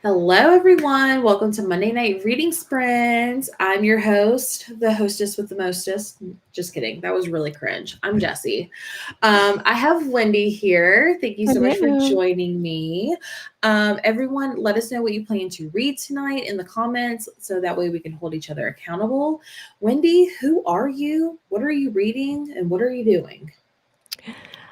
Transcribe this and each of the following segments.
Hello, everyone. Welcome to Monday Night Reading Sprint. I'm your host, the hostess with the mostest. Just kidding. That was really cringe. I'm Jessie. I have Wendy here. Thank you so much for Hello. joining me. Everyone, let us know what you plan to read tonight in the comments so that way we can hold each other accountable. Wendy, who are you? What are you reading? And what are you doing?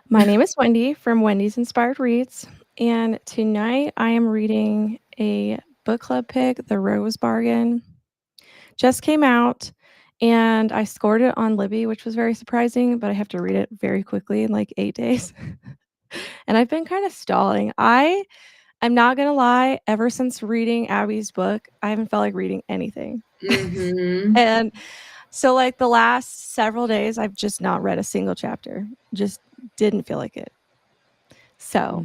My name is Wendy from Wendy's Inspired Reads, and tonight I am reading a book club pick, The Rose Bargain. Just came out, and I scored it on Libby, which was very surprising, but I have to read it very quickly in like 8 days. And I've been kind of stalling. I'm not gonna lie, ever since reading Abby's book, I haven't felt like reading anything. Mm-hmm. And so, like, the last several days, I've just not read a single chapter. Just didn't feel like it. So,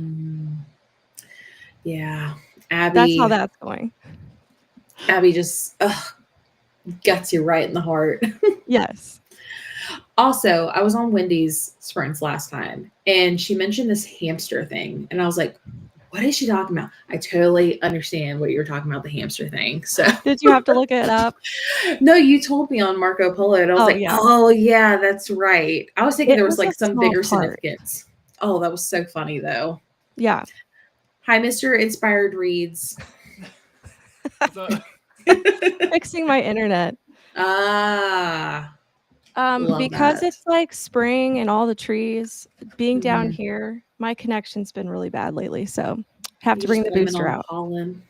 Yeah. that's how Abby, that's going. Abby just gets you right in the heart. Yes. Also, I was on Wendy's sprints last time and she mentioned this hamster thing. And I was like, what is she talking about? I totally understand what you're talking about, the hamster thing. So, Did you have to look it up? no, you told me on Marco Polo, and I was Oh, like, yeah. oh, yeah, that's right. I was thinking It there was was a like some small bigger part. significance. Oh, that was so funny, though. Yeah. Hi, Mr. Inspired Reads. So, Fixing my internet. Ah, love Because that. it's, like, spring and all the trees, being down Mhm. here, my connection's been really bad lately, so have You to bring just the blame it booster on the out. pollen.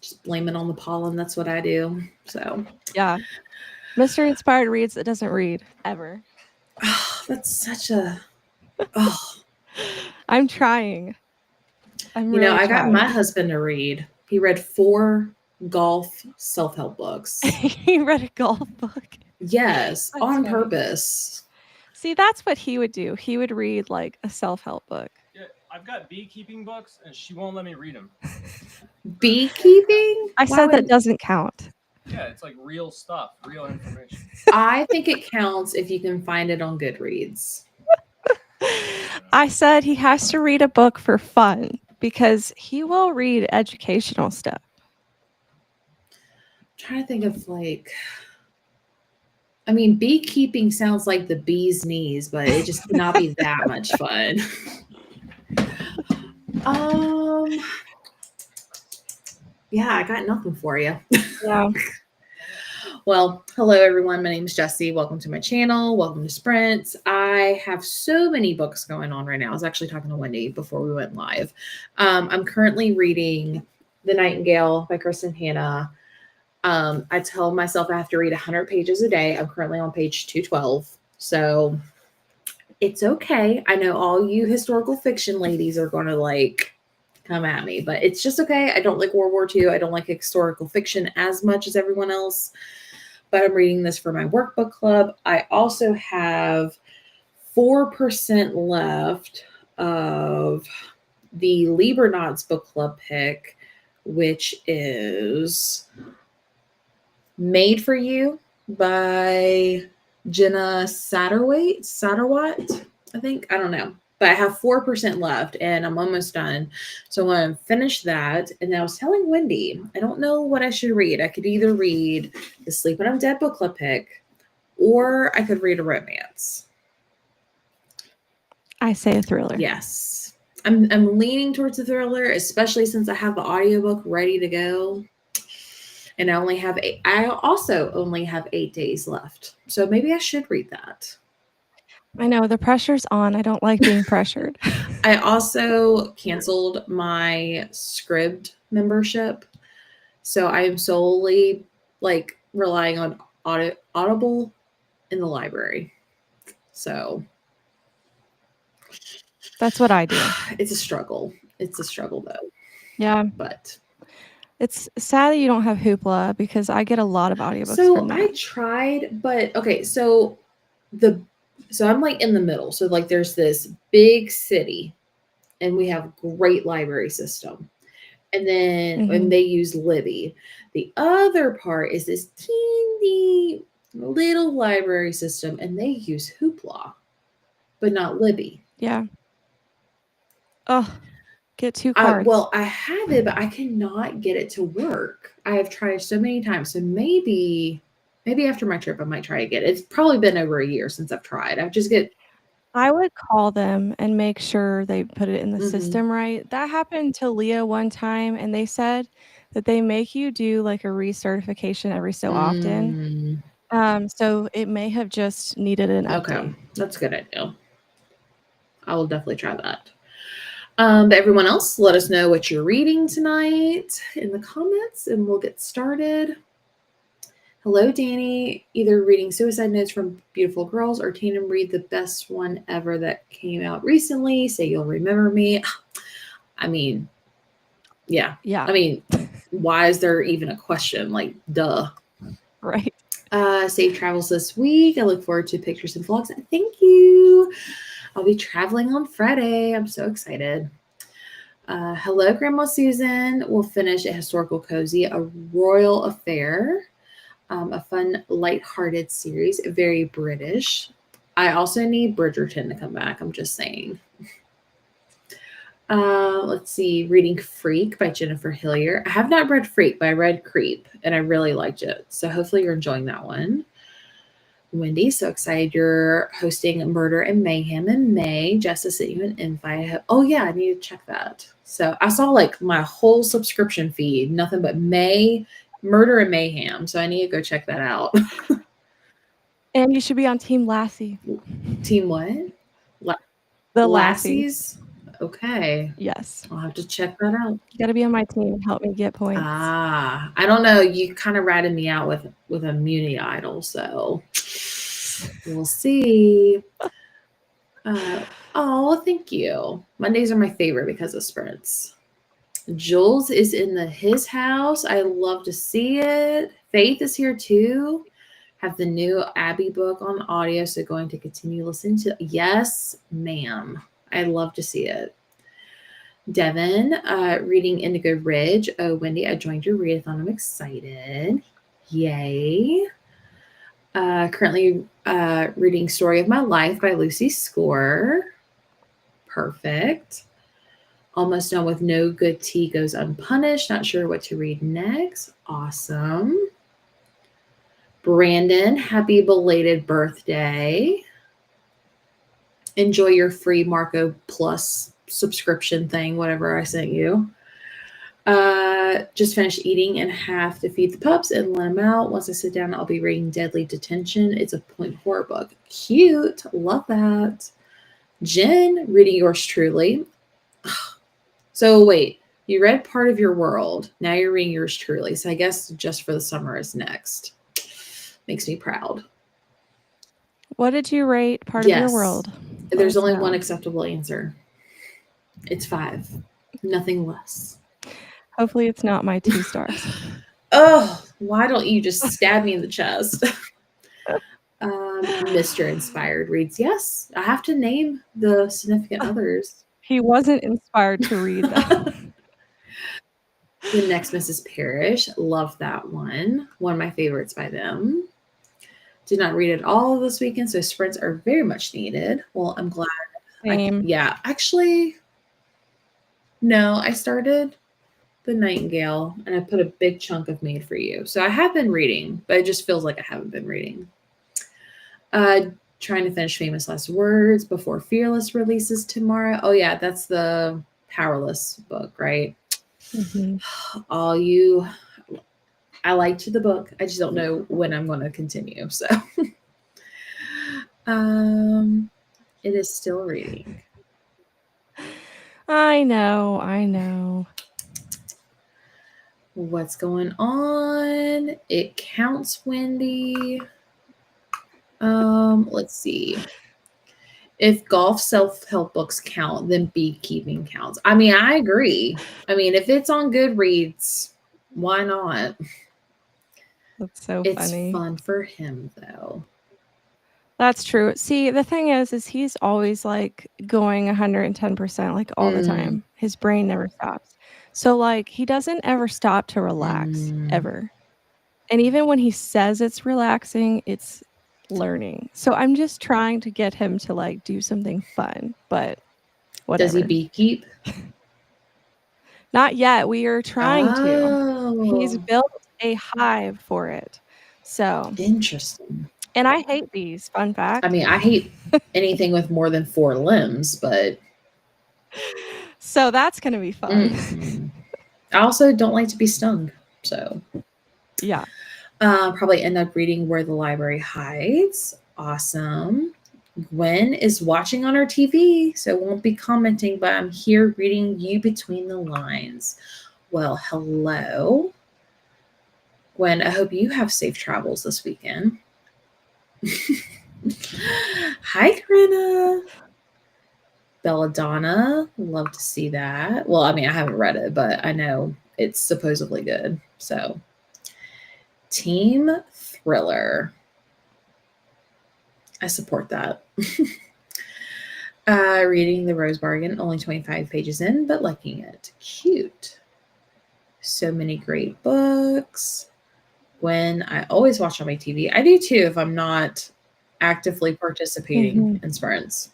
Just blame it on the pollen. That's what I do. So, Yeah. Mr. Inspired reads that doesn't read ever. oh, that's such a. Oh, I'm trying. I'm really I got my trying. husband to read. He read 4 golf self help books. He read a golf book. Yes, That's on funny. purpose. See, that's what he would do. He would read, like, a self-help book. yeah, I've got beekeeping books, and she won't let me read them. Beekeeping? I Why said that would. doesn't count. Yeah, it's like real stuff, real information. I think it counts if you can find it on Goodreads. I said he has to read a book for fun because he will read educational stuff. I'm trying to think of like. I mean, beekeeping sounds like the bee's knees, but it just cannot be that much fun. um, yeah, I got nothing for you. Yeah. Well, hello everyone. My name is Jessie. Welcome to my channel. Welcome to Sprints. I have so many books going on right now. I was actually talking to Wendy before we went live. I'm currently reading The Nightingale by Kristen Hanna. I tell myself I have to read 100 pages a day. I'm currently on page 212. So it's okay. I know all you historical fiction ladies are going to like come at me, but it's just okay. I don't like World War II. I don't like historical fiction as much as everyone else, but I'm reading this for my workbook club. I also have 4% left of the Liebernauts book club pick, which is Made for You by Jenna Satterwhite, I think. I don't know. But I have 4% left and I'm almost done. So I'm going to finish that. And I was telling Wendy, I don't know what I should read. I could either read the Sleep When I'm Dead book club pick or I could read a romance. I say a thriller. Yes. I'm leaning towards a thriller, especially since I have the audiobook ready to go. And I also only have 8 days left. So maybe I should read that. I know the pressure's on. I don't like being pressured. I also canceled my Scribd membership. So I am solely like relying on Audible in the library. So That's what I do. it's a struggle. It's a struggle though. Yeah. But It's sad that you don't have Hoopla because I get a lot of audiobooks so from I that. tried, but okay, the so I'm like in the middle. So like there's this big city and we have great library system. And they use Libby. The other part is this teeny little library system and they use Hoopla, but not Libby. Yeah. Oh. Get 2 cards. Well, I have it, but I cannot get it to work. I have tried so many times. So maybe after my trip, I might try again. It's probably been over a year since I've tried. I would call them and make sure they put it in the Mhm. system right. That happened to Leah one time, and they said that they make you do, like, a recertification every so often. So it may have just needed an Okay, update. that's a good idea. I will definitely try that. But everyone else, let us know what you're reading tonight in the comments, and we'll get started. Hello, Danny. Either reading Suicide Notes from Beautiful Girls or Tatum read the best one ever that came out recently. Say you'll remember me. I mean, yeah. I mean, why is there even a question? Like, duh. Right. Safe travels this week. I look forward to pictures and vlogs. Thank you. I'll be traveling on Friday. I'm so excited. Hello, Grandma Susan. We'll finish a historical cozy, a royal affair, a fun, lighthearted series, very British. I also need Bridgerton to come back. I'm just saying. Let's see, reading Freak by Jennifer Hillier. I have not read Freak, but I read Creep, and I really liked it. So hopefully you're enjoying that one. Wendy, so excited you're hosting Murder and Mayhem in May. Jess sent you an invite. Oh yeah, I need to check that. So I saw like my whole subscription feed, nothing but Murder and Mayhem. So I need to go check that out. And you should be on Team Lassie. Team what? The Lassies? Okay. Yes. I'll have to check that out. You gotta be on my team and help me get points. I don't know. You kind of ratted me out with Immunity Idol, so we'll see. Oh, thank you. Mondays are my favorite because of sprints. Jules is in his house. I love to see it. Faith is here too. Have the new Abby book on audio, so going to continue listening to. Yes, ma'am. I love to see it. Devin, reading Indigo Ridge. Oh, Wendy, I joined your readathon. I'm excited. Yay. Currently reading Story of My Life by Lucy Score. Perfect. Almost done with No Good Tea Goes Unpunished. Not sure what to read next. Awesome. Brandon, happy belated birthday. Enjoy your free Marco Plus subscription thing, whatever I sent you. Just finished eating and have to feed the pups and let them out. Once I sit down, I'll be reading Deadly Detention. It's a point horror book. Cute. Love that. Jen, reading yours truly. So wait, you read Part of Your World. Now you're reading yours truly. So I guess Just for the Summer is next. Makes me proud. What did you rate Part of Your World? There's only one acceptable answer. It's 5. Nothing less. Hopefully it's not my 2 stars. Oh, why don't you just stab me in the chest? Mr. Inspired reads, yes, I have to name the significant others. He wasn't inspired to read them. The Next Mrs. Parrish. Love that one. One of my favorites by them. Did not read it all this weekend, so sprints are very much needed. Well, I'm glad. Same. Yeah, actually, no, I started The Nightingale, and I put a big chunk of Made for You. So I have been reading, but it just feels like I haven't been reading. Trying to finish Famous Last Words before Fearless releases tomorrow. Oh yeah, that's the Powerless book, right? Mm-hmm. I liked the book. I just don't know when I'm going to continue. So it is still reading. I know. What's going on? It counts, Wendy. Let's see. If golf self-help books count, then beekeeping counts. I mean, I agree. I mean, if it's on Goodreads, why not? That's so funny. It's fun for him, though. That's true. See, the thing is he's always like going 110%, like all the time. His brain never stops. So like he doesn't ever stop to relax ever. And even when he says it's relaxing, it's learning. So I'm just trying to get him to like do something fun, but whatever. Does he beekeep? Not yet, we are trying to. He's Oh, built a hive for it. So interesting. and I hate bees, fun I fact. mean, I hate anything with more than 4 limbs, but So that's gonna be fun. I also don't like to be stung. So Yeah. probably end up reading Where the Library Hides. Awesome. Gwen is watching on our TV, so won't be commenting, but I'm here reading you between the lines. Well, hello. Gwen, I hope you have safe travels this weekend. Hi, Corinna. Belladonna, love to see that. Well, I mean, I haven't read it, but I know it's supposedly good. So, Team Thriller. I support that. Reading The Rose Bargain, only 25 pages in, but liking it. Cute. So many great books. When I always watch on my TV, I do too if I'm not actively participating in sprints.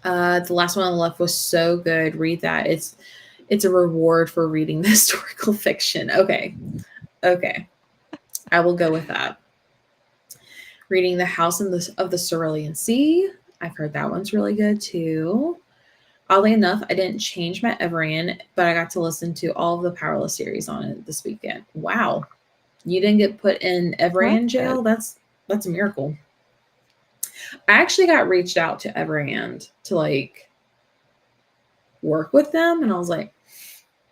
The last one on the left was so good. Read that. It's a reward for reading the historical fiction. Okay. I will go with that. Reading The House of the Cerulean Sea. I've heard that one's really good too. Oddly enough, I didn't change my Everand, but I got to listen to all of the Powerless series on it this weekend. Wow. You didn't get put in Everand jail? That's a miracle. I actually got reached out to Everand to like work with them, and I was like,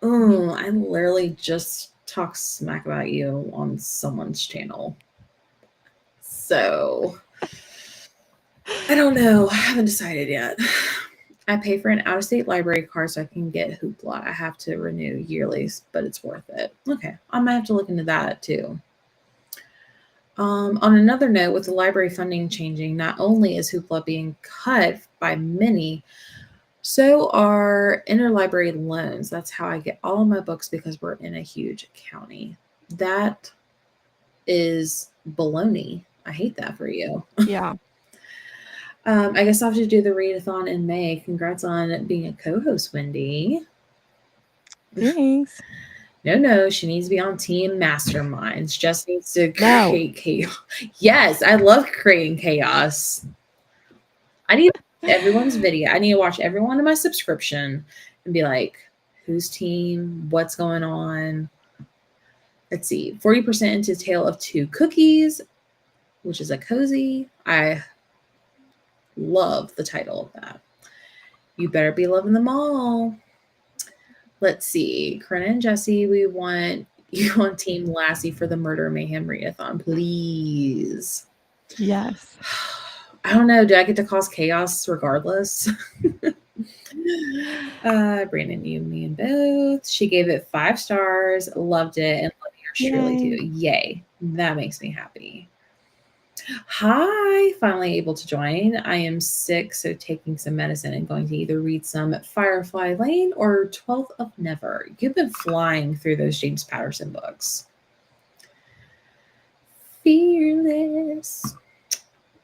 oh, I literally just talked smack about you on someone's channel. So I don't know. I haven't decided yet. I pay for an out-of-state library card so I can get Hoopla. I have to renew yearly, but it's worth it. Okay, I might have to look into that too. On another note, with the library funding changing, not only is Hoopla being cut by many, so are interlibrary loans. That's how I get all of my books because we're in a huge county. That is baloney. I hate that for you. Yeah. I guess I'll have to do the readathon in May. Congrats on being a co-host, Wendy. Thanks. No, she needs to be on Team Masterminds. Jess needs to No. create chaos. Yes, I love creating chaos. I need everyone's video. I need to watch every one of my subscription and be like, whose team? What's going on? Let's see. 40% into Tale of Two Cookies, which is a cozy. I love the title of that. You better be loving them all. Let's see. Corinna and Jesse, we want you on Team Lassie for the Murder Mayhem Readathon, please. Yes. I don't know. Do I get to cause chaos regardless? Brandon, you, me, and both. She gave it 5 stars, loved it, and love yours truly too. Yay. That makes me happy. Hi, finally able to join. I am sick, so taking some medicine and going to either read some Firefly Lane or 12th of Never. You've been flying through those James Patterson books. Fearless.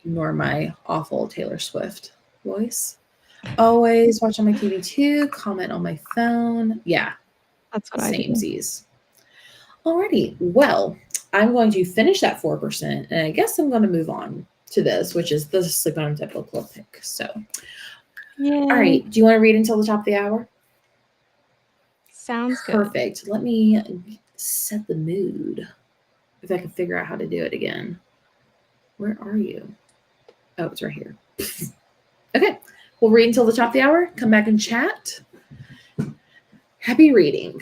Ignore my awful Taylor Swift voice. Always watch on my TV too. Comment on my phone. Yeah, that's what I do. Samesies. Alrighty. Well, I'm going to finish that 4%, and I guess I'm going to move on to this, which is the Sleep on a Book Club pick. So, all right. Do you want to read until the top of the hour? Sounds good. Perfect. Let me set the mood. If I can figure out how to do it again. Where are you? Oh, it's right here. Okay. We'll read until the top of the hour. Come back and chat. Happy reading.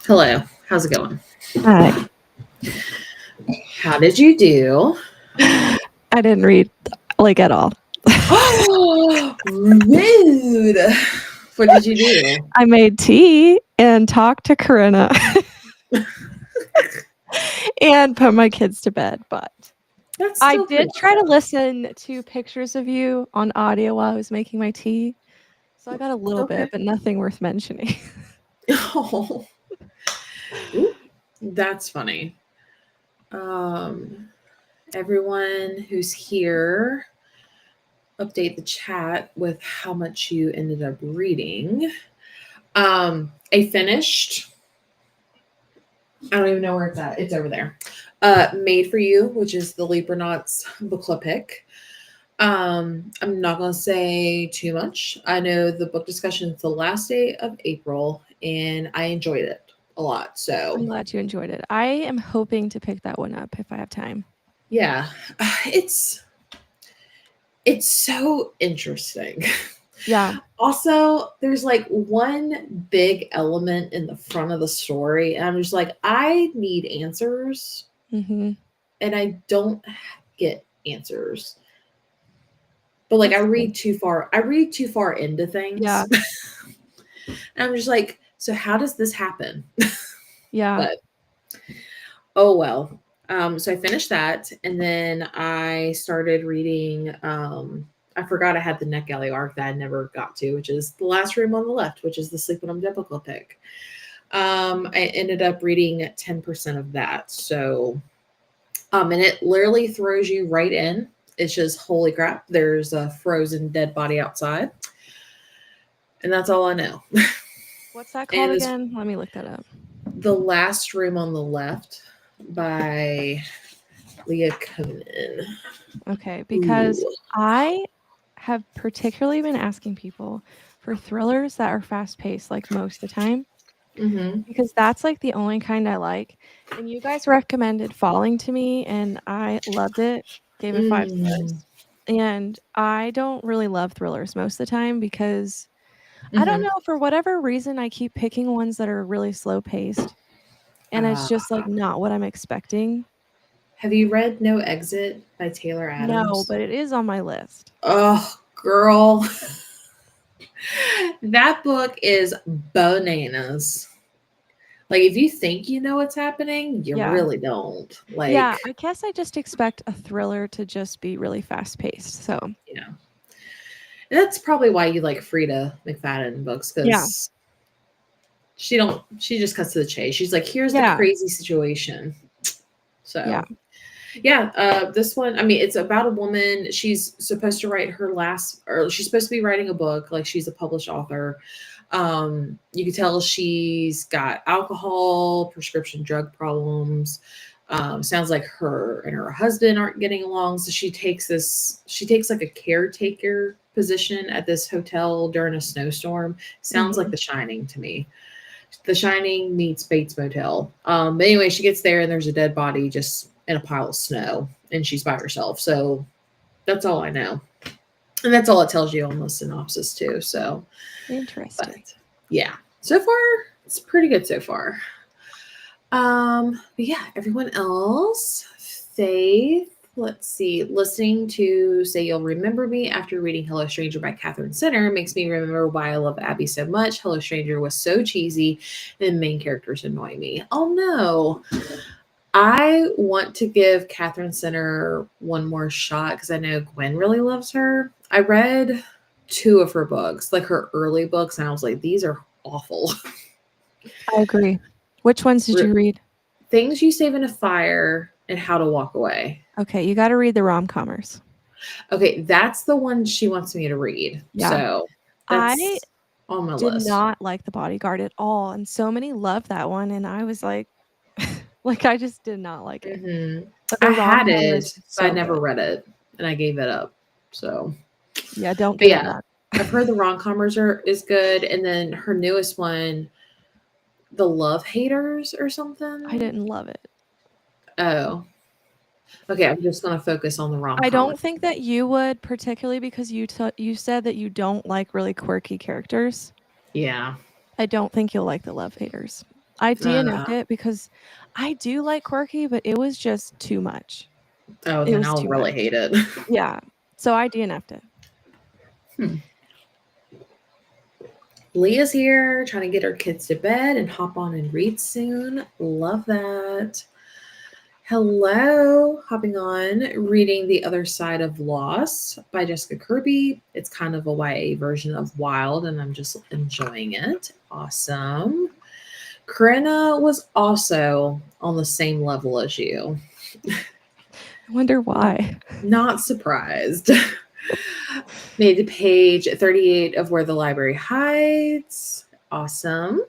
Hello. How's it going? Hi. How did you do? I didn't read like at all. Rude. What did you do? I made tea and talked to Corinna and put my kids to bed, but That's I still did pretty try to good. listen to pictures of you on audio while I was making my tea. So I got a little Okay. bit, but nothing worth mentioning. Oh, ooh, that's funny. Everyone who's here, update the chat with how much you ended up reading. I finished. I don't even know where it's at. It's over there. Made for You, which is the Libranauts book club pick. I'm not gonna say too much. I know the book discussion is the last day of April, and I enjoyed it a lot. I'm So glad you enjoyed it. I am hoping to pick that one up if I have time. yeah, it's so interesting. Yeah. Also, there's like one big element in the front of the story, and I'm just like, I need answers, Mm-hmm. and I don't get answers. But like, That's I good. read too far. I read too far into things. Yeah. And I'm just like, so how does this happen? Yeah. But oh well. So I finished that, and then I started reading. I forgot I had the NetGalley arc that I never got to, which is The Last Room on the Left, which is the Sleep When I'm Dead book club pick. I ended up reading 10% of that. So, and it literally throws you right in. It's just holy crap. There's a frozen dead body outside, and that's all I know. What's that called And it's again? Let me look that up. The Last Room on the Left by Leah Conan. Okay, because Ooh. I have particularly been asking people for thrillers that are fast paced, like most of the time, Mm-hmm. because that's like the only kind I like. And you guys recommended Falling to me, and I loved it, gave it 5 stars. And I don't really love thrillers most of the time because I don't know, for whatever reason, I keep picking ones that are really slow paced, and it's just like not what I'm expecting. Have you read No Exit by Taylor No, Adams? but it is on my list. Oh, girl. That book is bananas. Like, if you think you know what's happening, you Yeah. really don't. Yeah, Like, I guess I just expect a thriller to just be really fast paced. So, yeah. And that's probably why you like Frida McFadden books, yeah. because she just cuts to the chase. She's like, here's the Yeah. crazy situation. So Yeah. yeah, this one, I mean, it's about a woman. She's supposed to write her last, or she's supposed to be writing a book, like she's a published author. You can tell she's got alcohol, prescription drug problems. Sounds like her and her husband aren't getting along. So she takes like a caretaker position at this hotel during a snowstorm. Sounds like Mhm. The Shining to me. The Shining meets Bates Motel. But anyway, she gets there and there's a dead body just in a pile of snow, and she's by herself. So that's all I know, and that's all it tells you on the synopsis too. So, Interesting. but yeah, so far it's pretty good so far. But yeah, everyone else, Faith. Let's see. Listening to Say You'll Remember Me after reading Hello Stranger by Catherine Sinner makes me remember why I love Abby so much. Hello Stranger was so cheesy and the main characters annoy me. Oh no. I want to give Catherine Sinner one more shot because I know Gwen really loves her. I read 2 of her books, like her early books, and I was like, these are awful. I agree. Which ones did you read? Things You Save in a Fire and How to Walk Away. Okay, you got to read the rom-commers. Okay, that's the one she wants me to read. Yeah. So I that's on my did list. not like The Bodyguard at all, and so many loved that one, and I was like like I just did not like it. Mm-hmm. But I the had rom-commers it, is but I so never good. read it, and I gave it up. So Yeah, don't but give it yeah, up. I've heard the rom-commers is good, and then her newest one, The Love Haters or something. I didn't love it. Oh, okay. I'm just gonna focus on the I rom-com. don't think that you would, particularly because you said that you don't like really quirky characters. Yeah. I don't think you'll like The Love Haters. I DNF'd it because I do like quirky, but it was just too much. Oh, It then was I'll too really much. hate it. Yeah. So I DNF'd it. Leah's here trying to get her kids to bed and hop on and read soon. Love that. Hello, hopping on, reading The Other Side of Loss by Jessica Kirby. It's kind of a YA version of Wild, and I'm just enjoying it. Awesome. Corinna was also on the same level as you. I wonder why. Not surprised. Made to page 38 of Where the Library Hides. Awesome.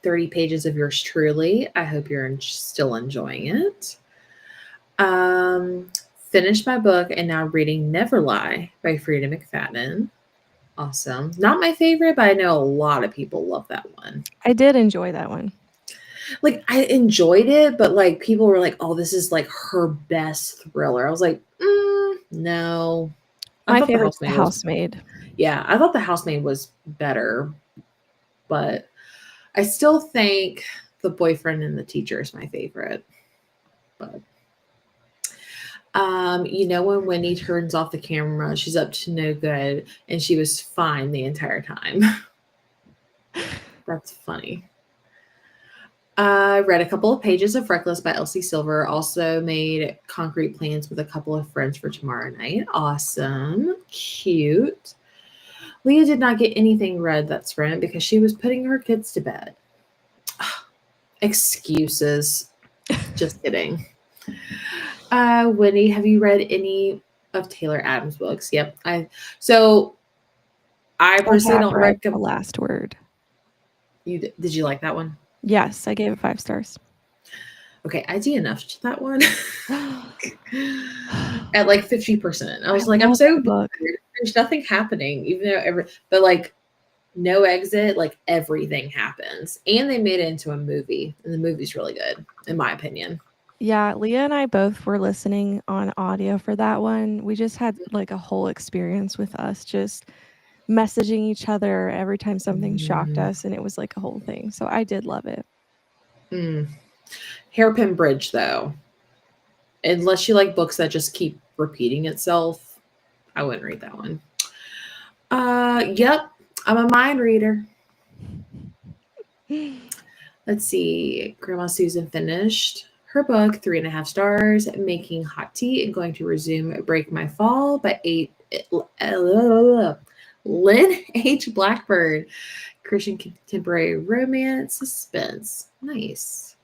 30 pages of yours truly. I hope you're still enjoying it. Finished my book and now reading Never Lie by Frida McFadden. Awesome. Not my favorite, but I know a lot of people love that one. I did enjoy that one. Like, I enjoyed it, but like people were like, oh, this is like her best thriller. I was like, no. My favorite's The Housemaid. Yeah, I thought The Housemaid was better, but I still think The Boyfriend and the Teacher is my favorite. But when Wendy turns off the camera, she's up to no good, and she was fine the entire time. That's funny. Read a couple of pages of Reckless by Elsie Silver. Also made concrete plans with a couple of friends for tomorrow night. Awesome. Cute. Leah did not get anything read that sprint because she was putting her kids to bed. Excuses. Just kidding. Wendy, have you read any of Taylor Adams' books? Yep. I personally don't read recommend The Last Word. Did you like that one? Yes, I gave it 5 stars. Okay, I DNF'd that one at like 50%. I was like, I'm so bored. There's nothing happening, even though but like no exit, like everything happens. And they made it into a movie, and the movie's really good, in my opinion. Yeah, Leah and I both were listening on audio for that one. We just had like a whole experience with us just messaging each other every time something shocked us, and it was like a whole thing. So I did love it. Hairpin Bridge, though. Unless you like books that just keep repeating itself, I wouldn't read that one. Yep, I'm a mind reader. Let's see. Grandma Susan finished her book, 3.5 stars, Making Hot Tea and Going to Resume Break My Fall by Lynn H. Blackbird. Christian contemporary romance suspense. Nice.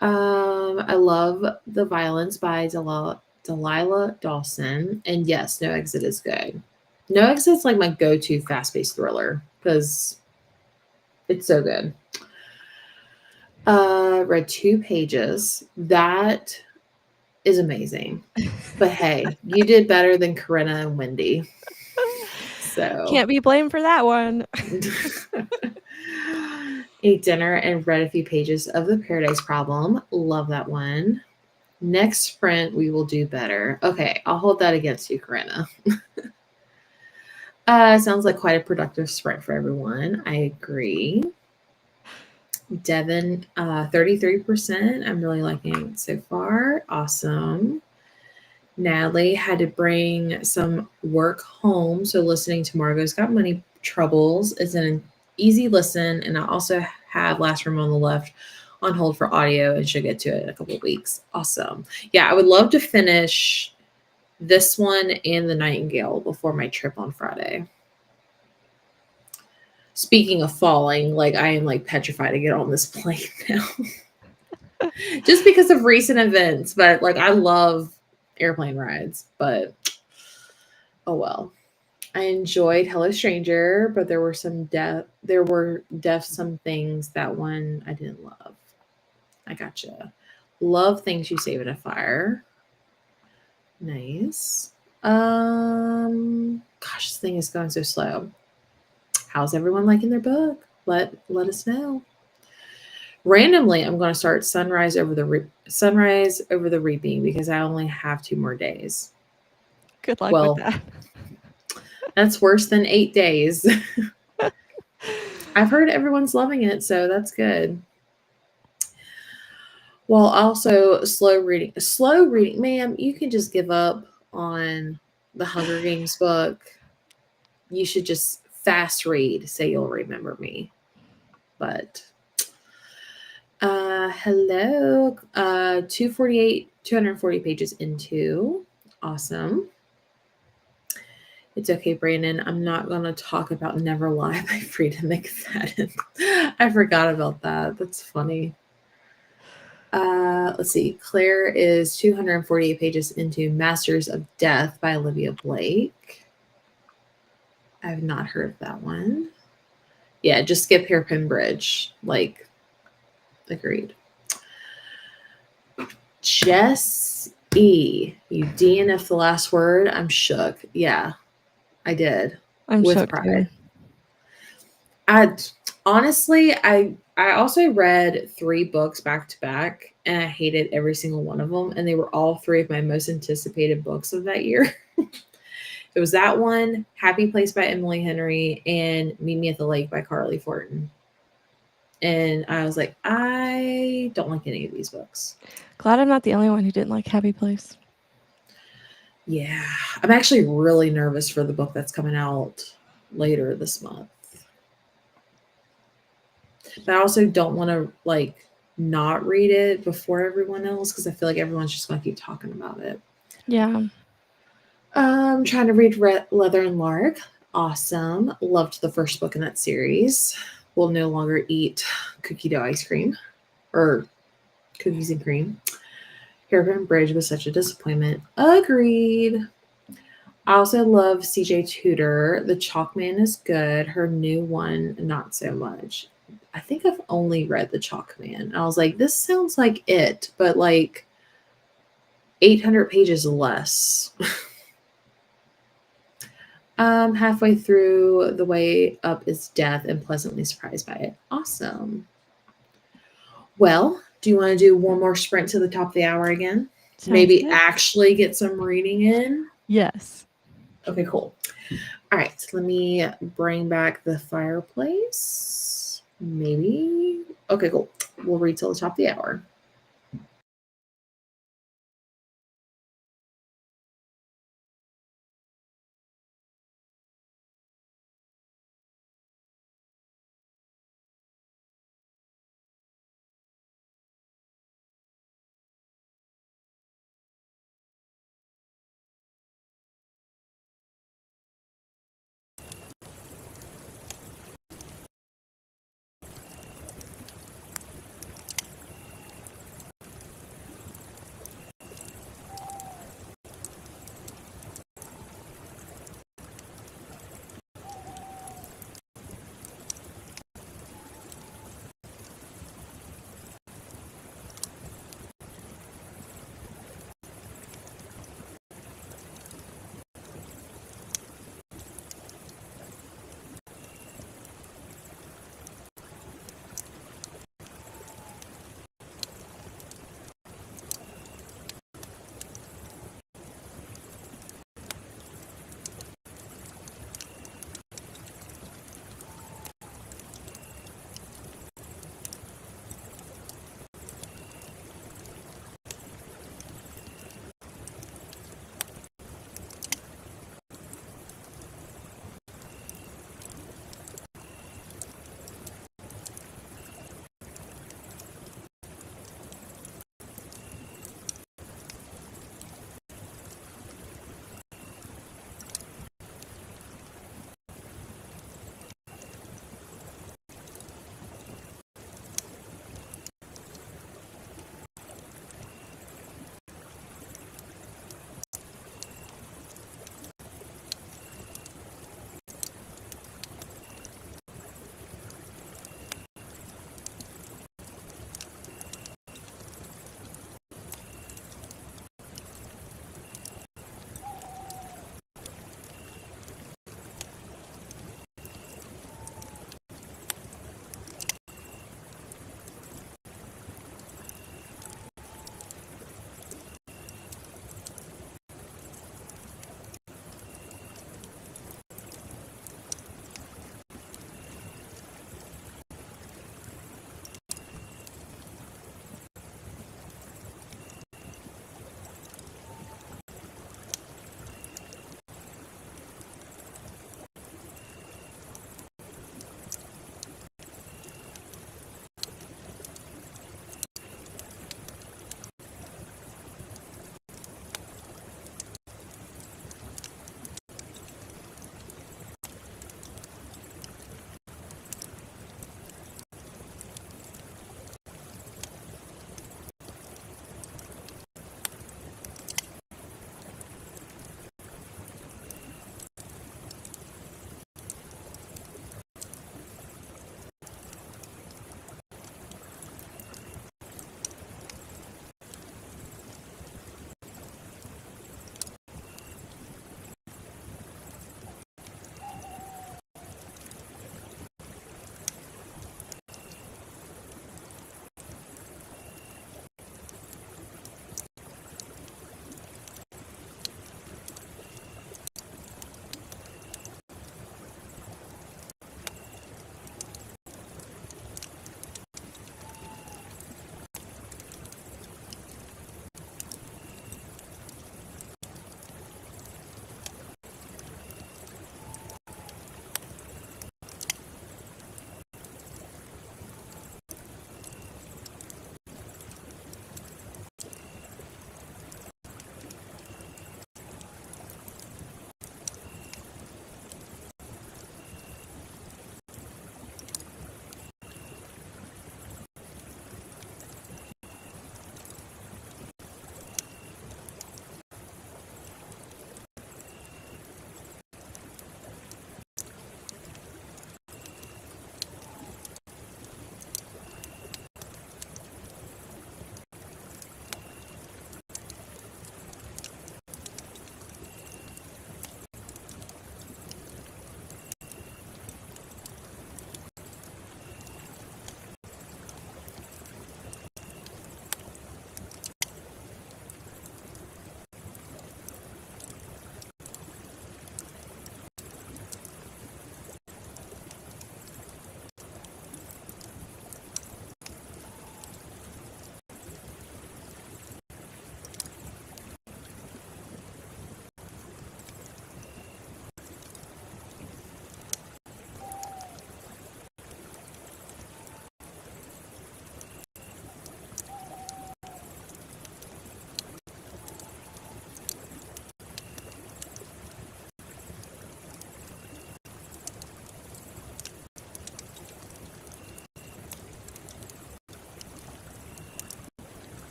I love The Violence by Delilah Dawson. And yes, No Exit is good. No Exit is like my go-to fast-paced thriller because it's so good. Read 2 pages. That is amazing. But hey, you did better than Corinna and Wendy. So can't be blamed for that one. Ate dinner and read a few pages of The Paradise Problem. Love that one. Next sprint, we will do better. Okay, I'll hold that against you, Corinna. Sounds like quite a productive sprint for everyone. I agree. Devin, 33%. I'm really liking it so far. Awesome. Natalie had to bring some work home, so listening to Margot's Got Money Troubles is an easy listen, and I also have Last Room on the Left on hold for audio and should get to it in a couple of weeks. Awesome. Yeah, I would love to finish this one and The Nightingale before my trip on Friday. Speaking of falling, like I am like petrified to get on this plane now. Just because of recent events, but like I love airplane rides, but oh well. I enjoyed Hello Stranger, but there were some some things that one I didn't love. I gotcha. Love Things You Save in a Fire. Nice. Gosh, this thing is going so slow. How's everyone liking their book? Let us know. Randomly, I'm going to start Sunrise Over the Reaping because I only have 2 more days. Good luck with that. That's worse than 8 days. I've heard everyone's loving it, so that's good. Well, also slow reading. Slow reading, ma'am, you can just give up on the Hunger Games book. You should just fast read, Say You'll Remember Me. But hello. 240 pages into. Awesome. It's okay, Brandon. I'm not going to talk about Never Lie by Frida McFadden. I forgot about that. That's funny. Let's see. Claire is 248 pages into Masters of Death by Olivia Blake. I've not heard of that one. Yeah, just skip Hairpin Bridge. Like, agreed. Jess E. You DNF the last word. I'm shook. Yeah, I did. I'm with shook pride. too. I honestly, I also read 3 books back to back, and I hated every single one of them. And they were all 3 of my most anticipated books of that year. It was that one, Happy Place by Emily Henry, and Meet Me at the Lake by Carly Fortin. And I was like, I don't like any of these books. Glad I'm not the only one who didn't like Happy Place. Yeah, I'm actually really nervous for the book that's coming out later this month. But I also don't want to like not read it before everyone else because I feel like everyone's just going to keep talking about it. Yeah. Trying to read Leather and Lark. Awesome. Loved the first book in that series. Will no longer eat cookie dough ice cream or cookies and cream. Hairpin Bridge was such a disappointment. Agreed. I also love CJ Tudor. The Chalkman is good. Her new one, not so much. I think I've only read The Chalkman. I was like, this sounds like it, but like 800 pages less. Halfway through, The Way Up is Death and pleasantly surprised by it. Awesome. Well, do you want to do one more sprint to the top of the hour again? Sounds Maybe good. actually get some reading in? Yes. Okay, cool. All right, let me bring back the fireplace. Maybe. Okay, cool. We'll read till the top of the hour.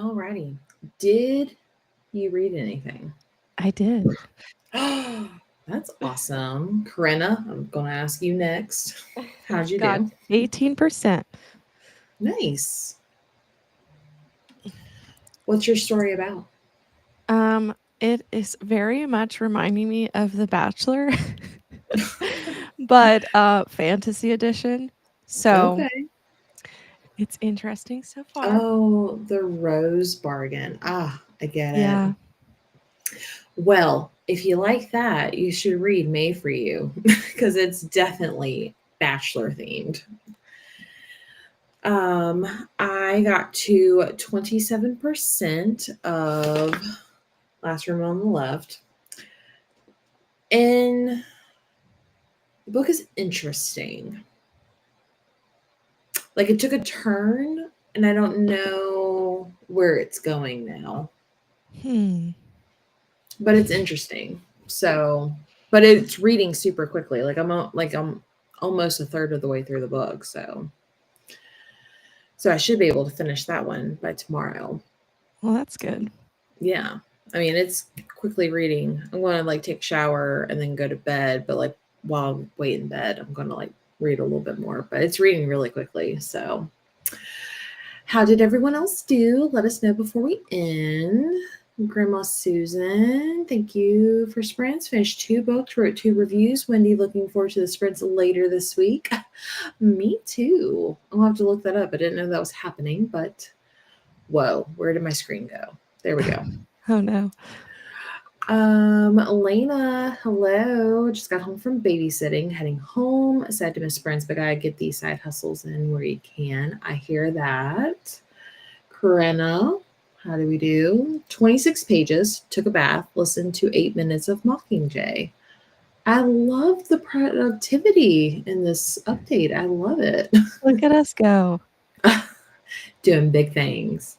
Alrighty. Did you read anything? I did. That's awesome. Corinna, I'm going to ask you next. How'd you Got do? 18%. Nice. What's your story about? It is very much reminding me of The Bachelor, but fantasy edition. So Okay. it's interesting so far. Oh, the rose bargain. Ah, I get Yeah. it. Well, if you like that, you should read May for You because it's definitely bachelor themed. I got to 27% of Last Room on the Left. And the book is interesting. Like, it took a turn, and I don't know where it's going now. But it's interesting. So, but it's reading super quickly. Like I'm almost a third of the way through the book. So I should be able to finish that one by tomorrow. Well, that's good. Yeah. I mean, it's quickly reading. I'm going to like take a shower and then go to bed. But like while I wait in bed, I'm going to like read a little bit more. But it's reading really quickly. So how did everyone else do? Let us know before we end. Grandma Susan, thank you for sprints. Finished 2 books, wrote 2 reviews. Wendy, looking forward to the sprints later this week. Me too. I'll have to look that up. I didn't know that was happening, but whoa, where did my screen go? There we go. Oh no. Elena, hello. Just got home from babysitting, heading home. Sad to miss sprints, but gotta get these side hustles in where you can. I hear that. Corinna, how do we do? 26 pages, took a bath, listened to 8 minutes of Mockingjay. I love the productivity in this update. I love it. Look at us go. Doing big things.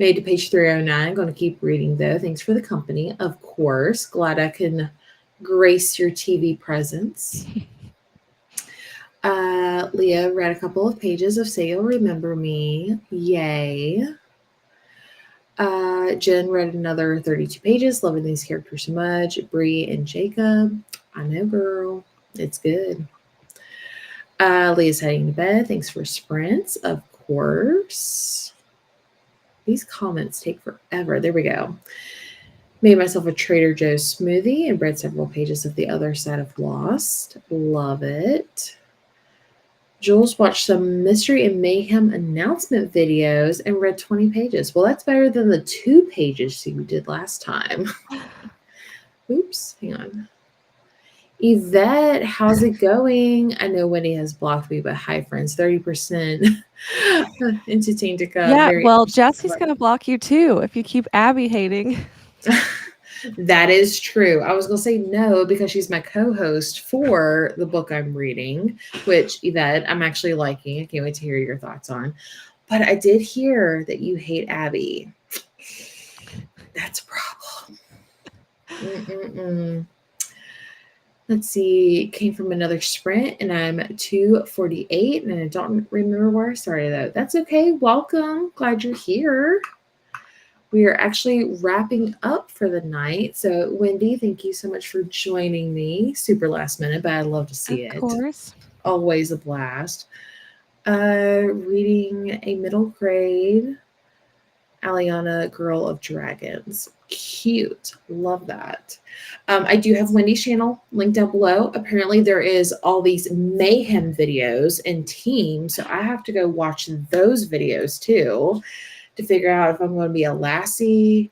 Made to page 309. Going to keep reading though. Thanks for the company. Of course. Glad I can grace your TV presence. Leah read a couple of pages of Say You'll Remember Me. Yay. Jen read another 32 pages. Loving these characters so much. Bree and Jacob. I know, girl. It's good. Leah's heading to bed. Thanks for sprints. Of course. These comments take forever. There we go. Made myself a Trader Joe's smoothie and read several pages of The Other Side of Lost. Love it. Jules watched some mystery and mayhem announcement videos and read 20 pages. Well, that's better than the 2 pages you did last time. Oops, hang on. Yvette, how's it going? I know Wendy has blocked me, but hi, friends. 30% entertained to come. Yeah, Very well, Jesse's going to block you too if you keep Abby hating. That is true. I was going to say no because she's my co-host for the book I'm reading, which Yvette, I'm actually liking. I can't wait to hear your thoughts on. But I did hear that you hate Abby. That's a problem. Let's see. Came from another sprint and I'm 248 and I don't remember where I started though. That's okay. Welcome. Glad you're here. We are actually wrapping up for the night. So, Wendy, thank you so much for joining me. Super last minute, but I love to see it. Of course. Always a blast. Reading a middle grade Aliana Girl of Dragons. Cute. Love that. I do have Wendy's channel linked down below. Apparently, there is all these mayhem videos and teams. So, I have to go watch those videos too to figure out if I'm going to be a lassie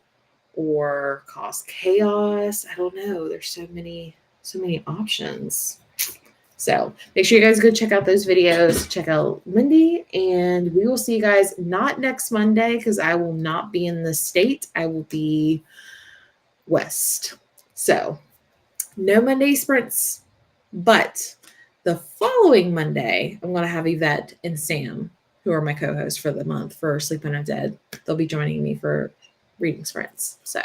or cause chaos. I don't know. There's so many options. So make sure you guys go check out those videos. Check out Wendy, and we will see you guys not next Monday because I will not be in the state. I will be west. So no Monday sprints, but the following Monday, I'm going to have Yvette and Sam, who are my co-hosts for the month for Sleep When I'm Dead. They'll be joining me for reading sprints. So